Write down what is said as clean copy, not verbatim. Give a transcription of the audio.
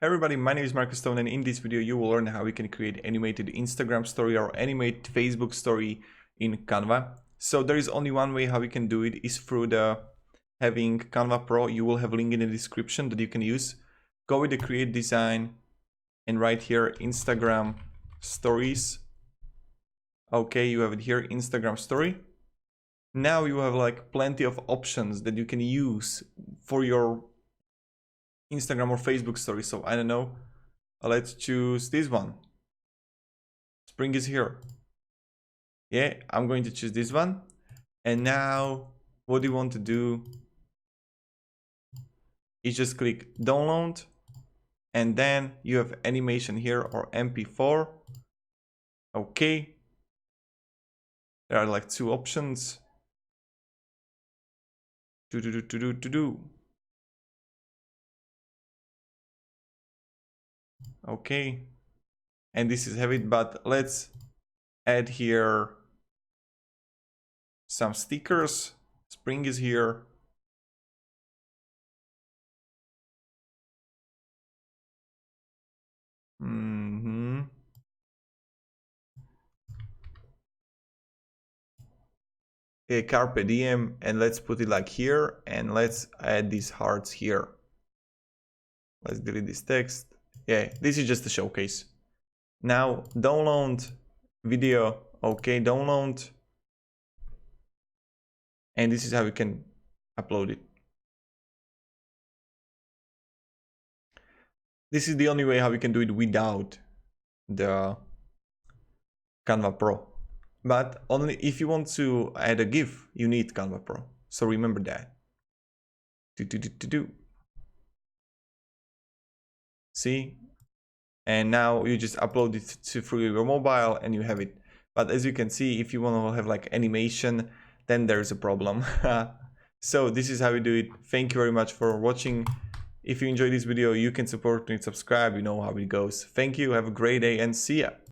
Hey everybody, my name is Marcus Stone, and in this video you will learn how we can create animated Instagram story or animate Facebook story in Canva. So there is only one way how we can do it is through the having Canva Pro. You will have a link in the description that you can use. Go with the create design and right here Instagram stories. Okay, you have it here, Instagram story. Now you have like plenty of options that you can use for your Instagram or Facebook story. So I don't know, let's choose this one. Spring is here. Yeah, I'm going to choose this one. And now what you want to do is just click download, and then you have animation here or MP4. Okay, there are like two options. Okay, and this is have it, but let's add here some stickers. Spring is here. Okay, Carpe Diem, and let's put it like here, and let's add these hearts here. Let's delete this text. Yeah, this is just a showcase. Now download video. Okay, download, and this is how you can upload it. This is the only way how we can do it without the Canva Pro. But only if you want to add a GIF, you need Canva Pro. So remember that. See? And now you just upload it through your mobile and you have it. But as you can see, if you want to have like animation, then there's a problem. So this is how we do it. Thank you very much for watching. If you enjoyed this video, you can support me and subscribe. You know how it goes. Thank you. Have a great day and see ya.